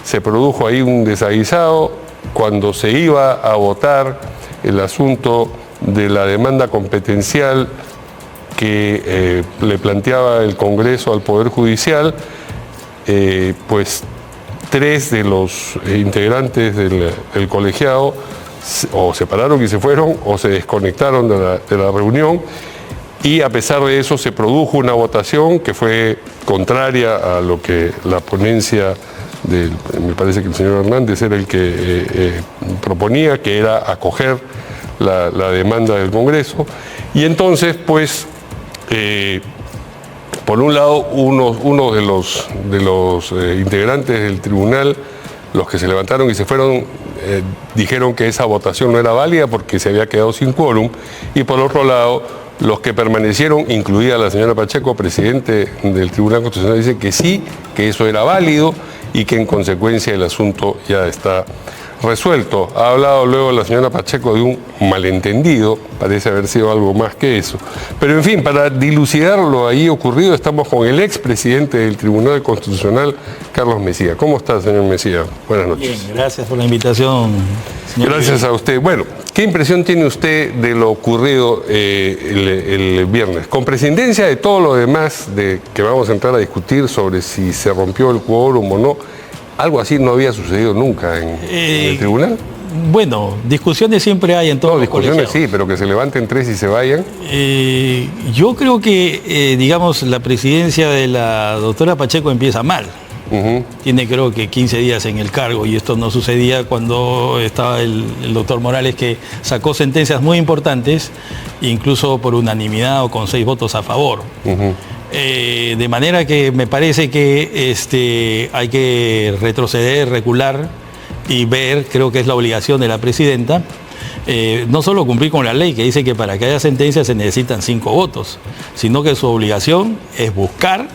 se produjo ahí un desaguisado cuando se iba a votar el asunto de la demanda competencial que le planteaba el Congreso al Poder Judicial. Pues 3 de los integrantes del colegiado o se pararon y se fueron o se desconectaron de la reunión, y a pesar de eso se produjo una votación que fue contraria a lo que la ponencia me parece que el señor Hernández era el que proponía, que era acoger la demanda del Congreso. Y entonces, pues, por un lado, uno de los integrantes del tribunal, los que se levantaron y se fueron, dijeron que esa votación no era válida porque se había quedado sin quórum, y por otro lado, los que permanecieron, incluida la señora Pacheco, presidente del Tribunal Constitucional, dice que sí, que eso era válido y que en consecuencia el asunto ya está resuelto. Ha hablado luego la señora Pacheco de un malentendido, parece haber sido algo más que eso. Pero en fin, para dilucidar lo ahí ocurrido, estamos con el expresidente del Tribunal Constitucional, Carlos Mejía. ¿Cómo está, señor Mejía? Buenas noches. Bien, gracias por la invitación, señor. Gracias a usted. Bueno, ¿qué impresión tiene usted de lo ocurrido el viernes? Con prescindencia de todo lo demás que vamos a entrar a discutir sobre si se rompió el quórum o no, algo así no había sucedido nunca en el tribunal. Bueno, discusiones siempre hay en todos los colegios. Discusiones sí, pero que se levanten 3 y se vayan. Yo creo que, digamos, la presidencia de la doctora Pacheco empieza mal. Tiene creo que 15 días en el cargo, y esto no sucedía cuando estaba el doctor Morales, que sacó sentencias muy importantes, incluso por unanimidad o con 6 votos a favor. De manera que me parece que hay que retroceder, recular y ver, creo que es la obligación de la presidenta, no solo cumplir con la ley que dice que para que haya sentencia se necesitan 5 votos, sino que su obligación es buscar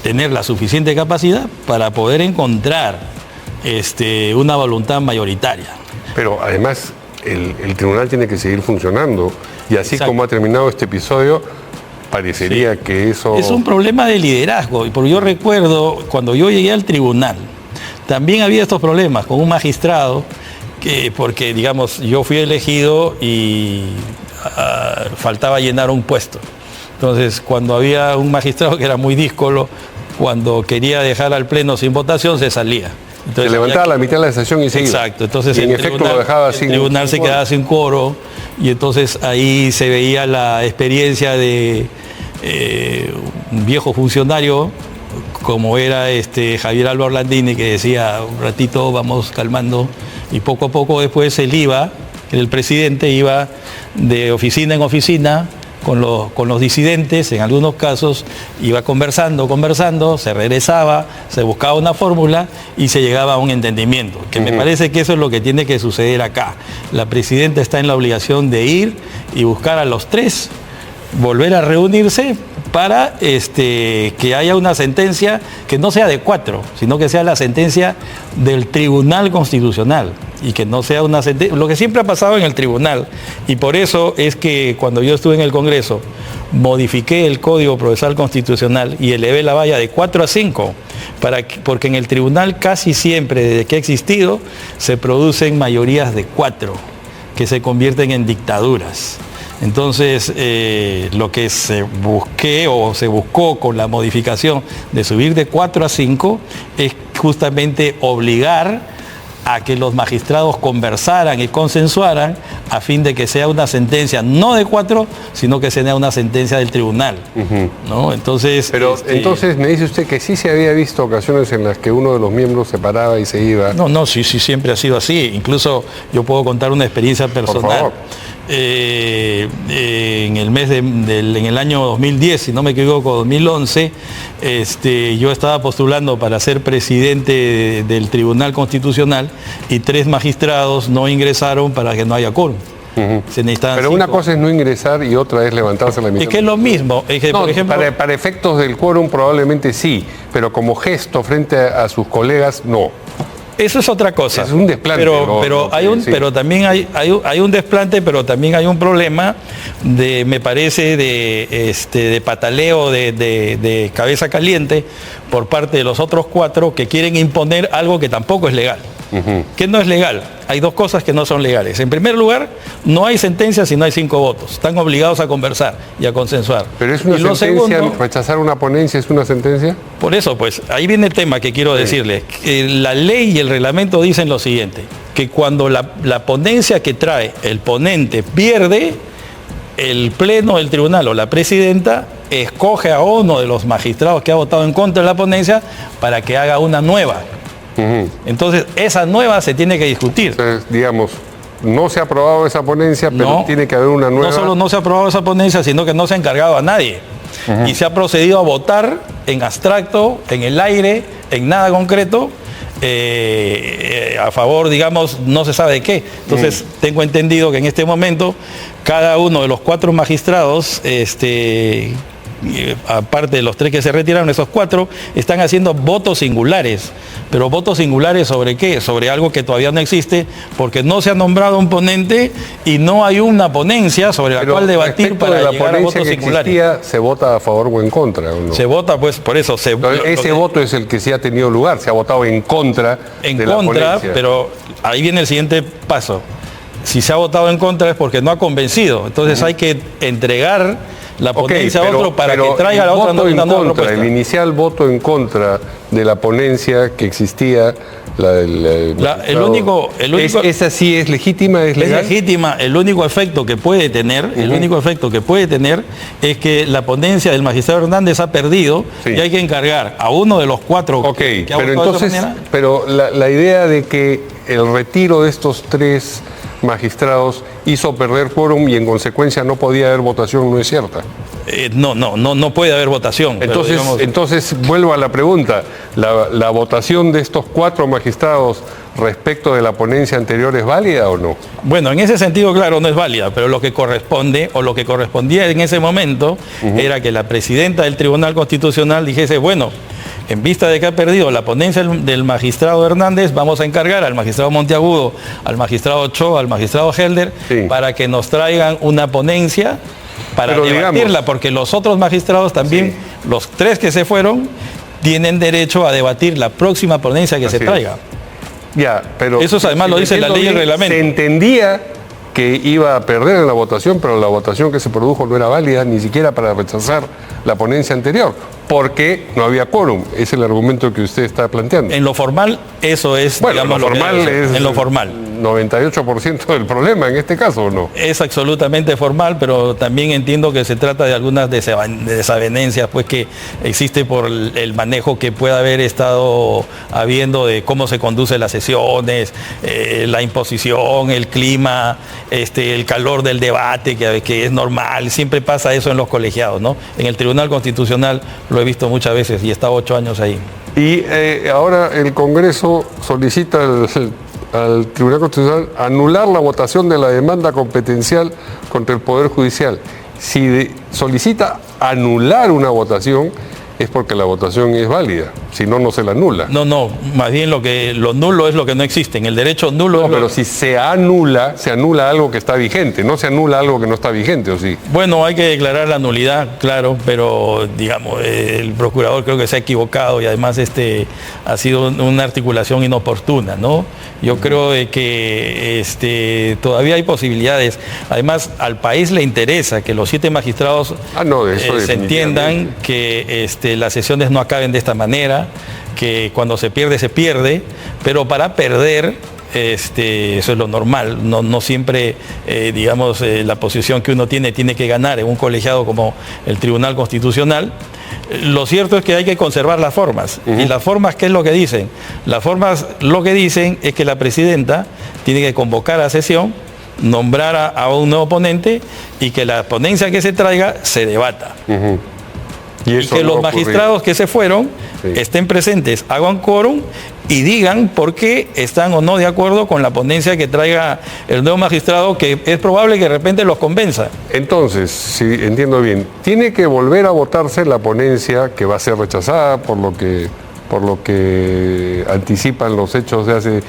tener la suficiente capacidad para poder encontrar una voluntad mayoritaria. Pero además el tribunal tiene que seguir funcionando, y así Exacto. como ha terminado este episodio, parecería que eso... Es un problema de liderazgo, porque yo recuerdo cuando yo llegué al tribunal, también había estos problemas con un magistrado, porque digamos yo fui elegido y faltaba llenar un puesto. Entonces, cuando había un magistrado que era muy díscolo, cuando quería dejar al pleno sin votación, se salía. Entonces, se levantaba a la mitad de la sesión y seguía. Exacto, entonces y en efecto lo dejaba sin... El tribunal se quedaba sin quórum, y entonces ahí se veía la experiencia de un viejo funcionario, como era Javier Alba Orlandini, que decía, un ratito vamos calmando, y poco a poco después él iba, el presidente iba de oficina en oficina, con los disidentes, en algunos casos iba conversando, se regresaba, se buscaba una fórmula y se llegaba a un entendimiento, que me parece que eso es lo que tiene que suceder acá. La presidenta está en la obligación de ir y buscar a los 3, volver a reunirse para que haya una sentencia que no sea de 4, sino que sea la sentencia del Tribunal Constitucional, y que no sea una sentencia, lo que siempre ha pasado en el tribunal, y por eso es que cuando yo estuve en el Congreso modifiqué el Código Procesal Constitucional y elevé la valla de 4 a 5, porque en el tribunal casi siempre, desde que ha existido, se producen mayorías de 4 que se convierten en dictaduras. Entonces, lo que se buscó con la modificación de subir de 4 a 5 es justamente obligar a que los magistrados conversaran y consensuaran a fin de que sea una sentencia no de 4, sino que sea una sentencia del tribunal. ¿No? Entonces, pero entonces me dice usted que sí se había visto ocasiones en las que uno de los miembros se paraba y se iba. No, sí, siempre ha sido así. Incluso yo puedo contar una experiencia personal. Por favor. En el año 2010, si no me equivoco, 2011, yo estaba postulando para ser presidente del Tribunal Constitucional, y 3 magistrados no ingresaron para que no haya quórum. Se necesitaban Pero 5. una cosa es no ingresar y otra es levantarse a la mitad. Es que es lo mismo. Es que, no, por ejemplo, para efectos del quórum probablemente sí, pero como gesto frente a sus colegas, no. Eso es otra cosa. Es un desplante. Pero también hay un desplante, pero también hay un problema me parece, de pataleo, de cabeza caliente por parte de los otros 4 que quieren imponer algo que tampoco es legal. ¿Qué no es legal? Hay 2 cosas que no son legales. En primer lugar, no hay sentencia si no hay 5 votos. Están obligados a conversar y a consensuar. ¿Pero es una sentencia? ¿Rechazar una ponencia es una sentencia? Por eso, pues, ahí viene el tema que quiero decirles. La ley y el reglamento dicen lo siguiente, que cuando la ponencia que trae el ponente pierde, el pleno del tribunal o la presidenta escoge a uno de los magistrados que ha votado en contra de la ponencia para que haga una nueva. Entonces, esa nueva se tiene que discutir. Entonces, digamos, no se ha aprobado esa ponencia, pero tiene que haber una nueva. No solo no se ha aprobado esa ponencia, sino que no se ha encargado a nadie. Y se ha procedido a votar en abstracto, en el aire, en nada concreto, a favor, digamos, no se sabe de qué. Entonces, tengo entendido que en este momento, cada uno de los 4 magistrados, aparte de los 3 que se retiraron, esos 4 están haciendo votos singulares. Pero votos singulares ¿sobre qué? Sobre algo que todavía no existe, porque no se ha nombrado un ponente y no hay una ponencia sobre la cual debatir para llegar a votos singulares. ¿Se vota a favor o en contra? ¿O no? Se vota, pues, por eso. Ese voto es el que sí ha tenido lugar, se ha votado en contra de la ponencia. Pero ahí viene el siguiente paso. Si se ha votado en contra es porque no ha convencido. Entonces hay que entregar la ponencia a otro para que traiga la otra nueva propuesta. El inicial voto en contra de la ponencia que existía, ¿esa sí es legítima, es legal? Es legítima. El único efecto que puede tener, es que la ponencia del magistrado Hernández ha perdido y hay que encargar a uno de los 4 que ha votado de esa manera. Pero la idea de que el retiro de estos 3 magistrados hizo perder quórum y en consecuencia no podía haber votación, ¿no es cierta? No puede haber votación. Entonces vuelvo a la pregunta, ¿la votación de estos 4 magistrados respecto de la ponencia anterior es válida o no? Bueno, en ese sentido, claro, no es válida, pero lo que corresponde o lo que correspondía en ese momento era que la presidenta del Tribunal Constitucional dijese, bueno, en vista de que ha perdido la ponencia del magistrado Hernández, vamos a encargar al magistrado Monteagudo, al magistrado Ochoa, al magistrado Helder, para que nos traigan una ponencia para debatirla, porque los otros magistrados también, los 3 que se fueron, tienen derecho a debatir la próxima ponencia que se traiga. Pero eso además lo dice la ley y el reglamento. Se entendía que iba a perder en la votación, pero la votación que se produjo no era válida ni siquiera para rechazar la ponencia anterior, porque no había quórum. Es el argumento que usted está planteando. En lo formal, eso es, digamos, en lo formal. 98% del problema en este caso, ¿o no? Es absolutamente formal, pero también entiendo que se trata de algunas desavenencias pues, que existe por el manejo que pueda haber estado habiendo de cómo se conducen las sesiones, la imposición, el clima, el calor del debate, que es normal. Siempre pasa eso en los colegiados, ¿no? En el Tribunal Constitucional lo he visto muchas veces y he estado 8 años ahí. Y ahora el Congreso solicita al Tribunal Constitucional anular la votación de la demanda competencial contra el Poder Judicial. Si solicita anular una votación, es porque la votación es válida, si no, no se la anula. No, más bien lo nulo es lo que no existe. En el derecho nulo es pero si se anula algo que está vigente, no se anula algo que no está vigente, ¿o sí? Bueno, hay que declarar la nulidad, claro, pero digamos, el procurador creo que se ha equivocado y además ha sido una articulación inoportuna, ¿no? Yo creo que todavía hay posibilidades. Además, al país le interesa que los 7 magistrados se entiendan que las sesiones no acaben de esta manera, que cuando se pierde, pero para perder, eso es lo normal, no siempre, digamos, la posición que uno tiene que ganar en un colegiado como el Tribunal Constitucional. Lo cierto es que hay que conservar las formas. ¿Y las formas qué es lo que dicen? Las formas lo que dicen es que la presidenta tiene que convocar a sesión, nombrar a un nuevo ponente y que la ponencia que se traiga se debata. Y que los magistrados que se fueron estén presentes, hagan quórum y digan por qué están o no de acuerdo con la ponencia que traiga el nuevo magistrado, que es probable que de repente los convenza. Entonces, si entiendo bien, tiene que volver a votarse la ponencia que va a ser rechazada por lo que por lo que anticipan los hechos de hace...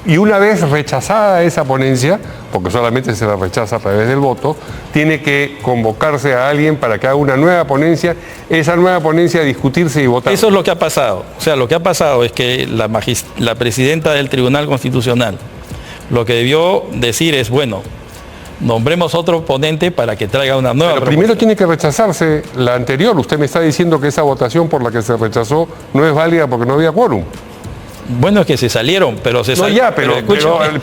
Y una vez rechazada esa ponencia, porque solamente se la rechaza a través del voto, tiene que convocarse a alguien para que haga una nueva ponencia, esa nueva ponencia discutirse y votar. Eso es lo que ha pasado. O sea, lo que ha pasado es que la presidenta del Tribunal Constitucional lo que debió decir es, bueno, nombremos otro ponente para que traiga una nueva Pero propuesta. primero tiene que rechazarse la anterior. Usted me está diciendo que esa votación por la que se rechazó no es válida porque no había quórum. Bueno, es que se salieron, pero se salieron. No, ya,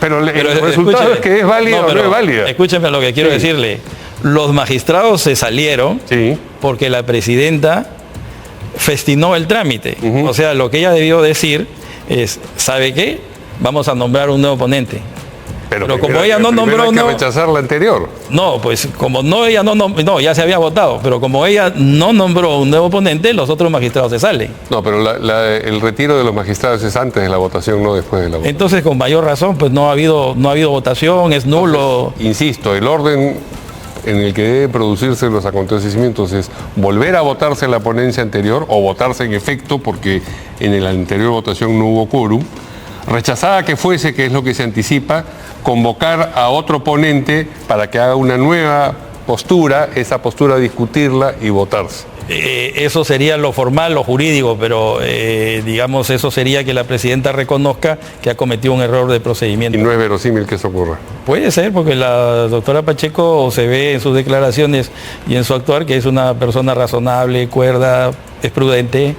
pero el resultado es que es válida o no es válida. Escúcheme lo que quiero decirle. Los magistrados se salieron porque la presidenta festinó el trámite. O sea, lo que ella debió decir es, ¿sabe qué? Vamos a nombrar un nuevo ponente. Pero como ella no nombró... Hay que rechazar la anterior. No, pues como no ella no, ya se había votado, pero como ella no nombró un nuevo ponente, los otros magistrados se salen. No, pero el retiro de los magistrados es antes de la votación, no después de la votación. Entonces, con mayor razón, pues no ha habido votación, es nulo. Entonces, insisto, el orden en el que deben producirse los acontecimientos es volver a votarse la ponencia anterior o votarse en efecto porque en la anterior votación no hubo quórum. Rechazada que fuese, que es lo que se anticipa, convocar a otro ponente para que haga una nueva postura, esa postura discutirla y votarse. Eso sería lo formal, lo jurídico, pero digamos eso sería que la presidenta reconozca que ha cometido un error de procedimiento. Y no es verosímil que eso ocurra. Puede ser, porque la doctora Pacheco se ve en sus declaraciones y en su actuar que es una persona razonable, cuerda, es prudente,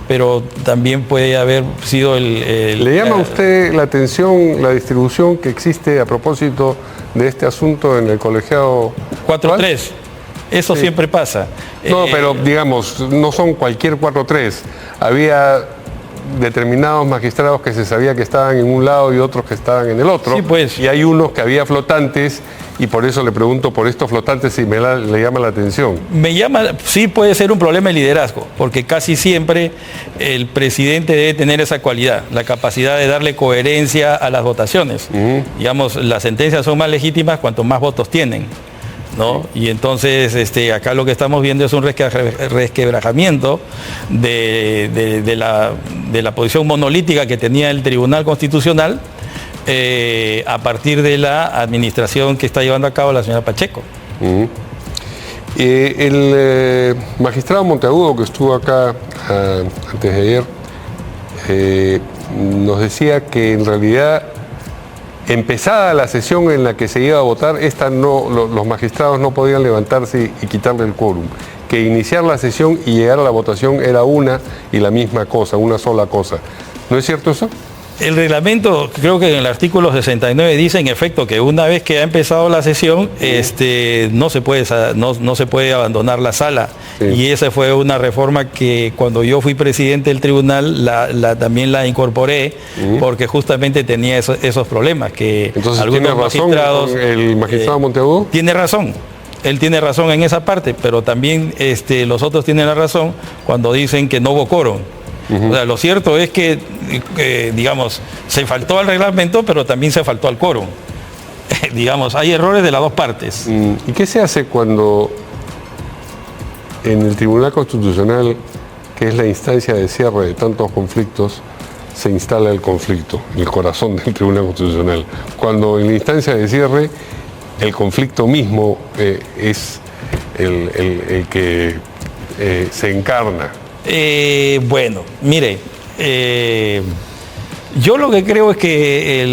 pero también puede haber sido ¿Le llama a usted la atención la distribución que existe a propósito de este asunto en el colegiado 4-3? Eso siempre pasa. No, pero digamos, no son cualquier 4-3. Había determinados magistrados que se sabía que estaban en un lado y otros que estaban en el otro. Sí, pues. Y hay unos que había flotantes y por eso le pregunto por estos flotantes si le llama la atención. Sí puede ser un problema de liderazgo, porque casi siempre el presidente debe tener esa cualidad, la capacidad de darle coherencia a las votaciones. Digamos, las sentencias son más legítimas cuanto más votos tienen, ¿no? Y entonces acá lo que estamos viendo es un resquebrajamiento de la posición monolítica que tenía el Tribunal Constitucional a partir de la administración que está llevando a cabo la señora Pacheco. El magistrado Monteagudo, que estuvo acá antes de ayer, nos decía que en realidad, empezada la sesión en la que se iba a votar, los magistrados no podían levantarse y quitarle el quórum, que iniciar la sesión y llegar a la votación era una y la misma cosa, una sola cosa. ¿No es cierto eso? El reglamento, creo que en el artículo 69 dice en efecto que una vez que ha empezado la sesión, no se puede abandonar la sala. Sí. Y esa fue una reforma que cuando yo fui presidente del tribunal también la incorporé, porque justamente tenía esos problemas. Que entonces, algunos magistrados, ¿el magistrado Monteagudo? Tiene razón. Él tiene razón en esa parte, pero también los otros tienen la razón cuando dicen que no hubo quórum. O sea, lo cierto es que, digamos, se faltó al reglamento, pero también se faltó al quórum. Digamos, hay errores de las dos partes. ¿Y qué se hace cuando en el Tribunal Constitucional, que es la instancia de cierre de tantos conflictos, se instala el conflicto, el corazón del Tribunal Constitucional? Cuando en la instancia de cierre el conflicto mismo es el que se encarna. Bueno, mire, yo lo que creo es que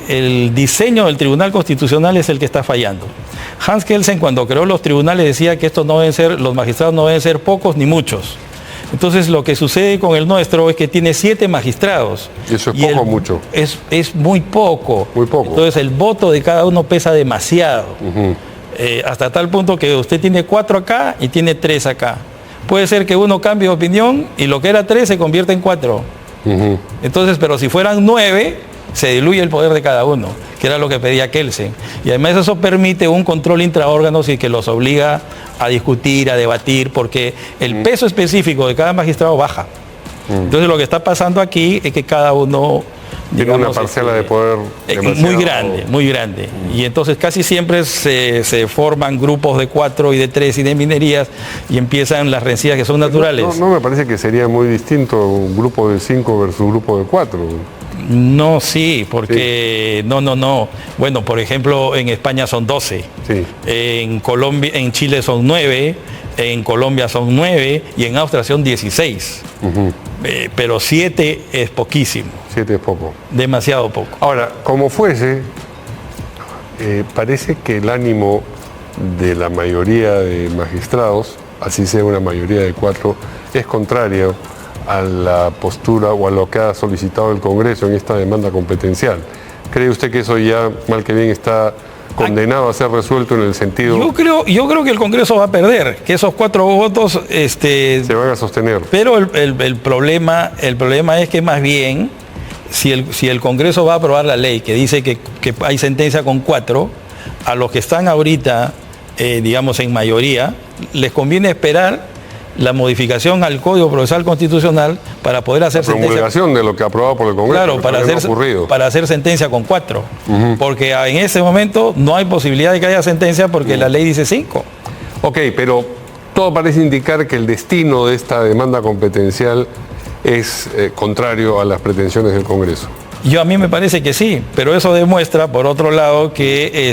el diseño del Tribunal Constitucional es el que está fallando. Hans Kelsen, cuando creó los tribunales, decía que los magistrados no deben ser pocos ni muchos. Entonces lo que sucede con el nuestro es que tiene 7 magistrados. ¿Y eso es poco o mucho? Es muy poco. Muy poco. Entonces el voto de cada uno pesa demasiado. Hasta tal punto que usted tiene 4 acá y tiene 3 acá. Puede ser que uno cambie de opinión y lo que era 3 se convierte en 4. Entonces, pero si fueran 9, se diluye el poder de cada uno, que era lo que pedía Kelsen. Y además eso permite un control intraórganos y que los obliga a discutir, a debatir, porque el peso específico de cada magistrado baja. Entonces lo que está pasando aquí es que cada uno Tiene una parcela de poder muy grande, muy grande. Y entonces casi siempre se forman grupos de 4 y de 3 y de minerías y empiezan las rencillas que son naturales. No me parece que sería muy distinto un grupo de 5 versus un grupo de 4. No, sí, porque sí. No. Bueno, por ejemplo, en España son 12. Sí. En Colombia, en Chile son 9. En Colombia son 9 y en Austria son 16. Pero 7 es poquísimo. 7 es poco. Demasiado poco. Ahora, como fuese, parece que el ánimo de la mayoría de magistrados, así sea una mayoría de 4, es contrario a la postura o a lo que ha solicitado el Congreso en esta demanda competencial. ¿Cree usted que eso ya, mal que bien, está condenado a ser resuelto en el sentido? Yo creo que el Congreso va a perder, que esos 4 votos se van a sostener. Pero el problema es que más bien, si el Congreso va a aprobar la ley que dice que hay sentencia con 4, a los que están ahorita, digamos en mayoría, les conviene esperar la modificación al Código Procesal Constitucional para poder hacer promulgación de lo que aprobado por el Congreso. Claro, para hacer sentencia con 4. Porque en ese momento no hay posibilidad de que haya sentencia porque la ley dice 5. Ok, pero todo parece indicar que el destino de esta demanda competencial es contrario a las pretensiones del Congreso. A mí me parece que sí, pero eso demuestra, por otro lado, que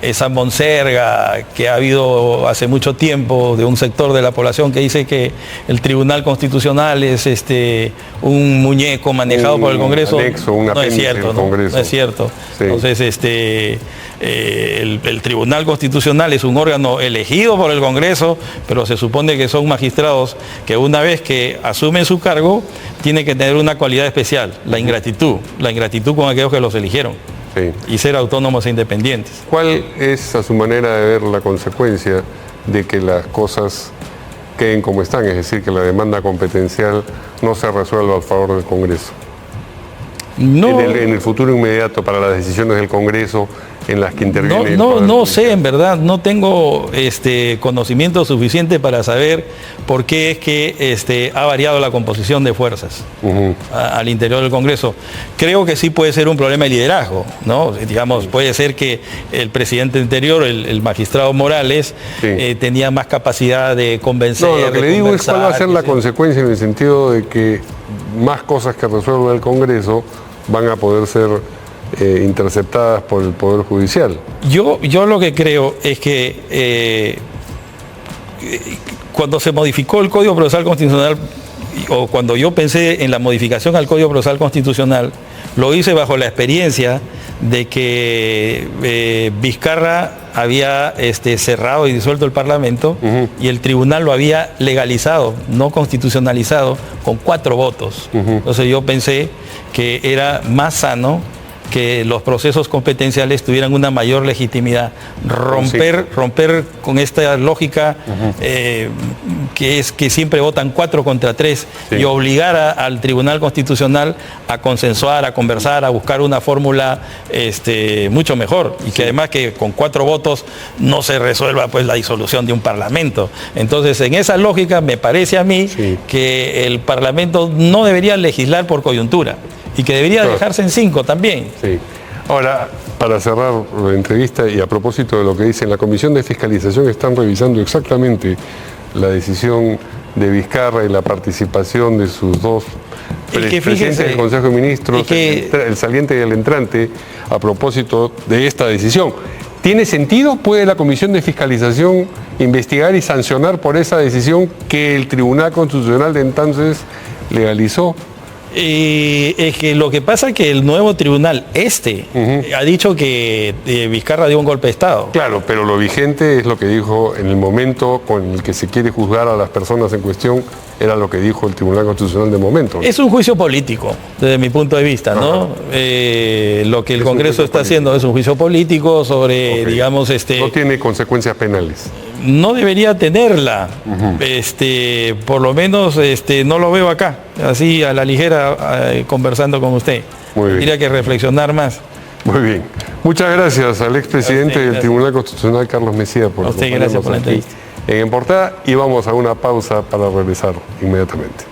esa monserga que ha habido hace mucho tiempo de un sector de la población que dice que el Tribunal Constitucional es un muñeco manejado por el Congreso, no es cierto, no es cierto. Sí. Entonces, el Tribunal Constitucional es un órgano elegido por el Congreso, pero se supone que son magistrados que una vez que asumen su cargo, tienen que tener una cualidad especial, la ingratitud con aquellos que los eligieron. Sí. Y ser autónomos e independientes. ¿Cuál es, a su manera de ver, la consecuencia de que las cosas queden como están? Es decir, que la demanda competencial no se resuelva a favor del Congreso. No, en el futuro inmediato, para las decisiones del Congreso en las que interviene. No sé, en verdad, no tengo conocimiento suficiente para saber por qué es que ha variado la composición de fuerzas al interior del Congreso. Creo que sí puede ser un problema de liderazgo, ¿no? Digamos, puede ser que el presidente anterior, el magistrado Morales, tenía más capacidad de convencer. No, lo que le digo es cuál va a ser la consecuencia, en el sentido de que más cosas que resuelva el Congreso van a poder ser interceptadas por el Poder Judicial. Yo lo que creo es que cuando se modificó el Código Procesal Constitucional, o cuando yo pensé en la modificación al Código Procesal Constitucional, lo hice bajo la experiencia de que Vizcarra había cerrado y disuelto el Parlamento y el tribunal lo había legalizado, no constitucionalizado, con 4 votos. Entonces yo pensé que era más sano que los procesos competenciales tuvieran una mayor legitimidad, romper con esta lógica que es que siempre votan 4 contra 3 y obligar al Tribunal Constitucional a consensuar, a conversar, a buscar una fórmula mucho mejor y que además que con 4 votos no se resuelva pues la disolución de un Parlamento. Entonces, en esa lógica me parece a mí que el Parlamento no debería legislar por coyuntura y que debería dejarse en 5 también. Sí. Ahora, para cerrar la entrevista y a propósito de lo que dice, en la Comisión de Fiscalización están revisando exactamente la decisión de Vizcarra y la participación de sus 2 presidentes del Consejo de Ministros, el saliente y el entrante, a propósito de esta decisión. ¿Tiene sentido? ¿Puede la Comisión de Fiscalización investigar y sancionar por esa decisión que el Tribunal Constitucional de entonces legalizó? Es que lo que pasa es que el nuevo tribunal ha dicho que Vizcarra dio un golpe de Estado. Claro, pero lo vigente es lo que dijo en el momento con el que se quiere juzgar a las personas en cuestión, era lo que dijo el Tribunal Constitucional de momento. Es un juicio político, desde mi punto de vista, ¿no? Lo que el Congreso está haciendo es un juicio político sobre, digamos... No tiene consecuencias penales. No debería tenerla, por lo menos no lo veo acá, así a la ligera, conversando con usted. Tendría que reflexionar más. Muy bien. Muchas gracias al expresidente del Tribunal Constitucional, Carlos Mejía, por gracias por la entrevista. En Portada, y vamos a una pausa para regresar inmediatamente.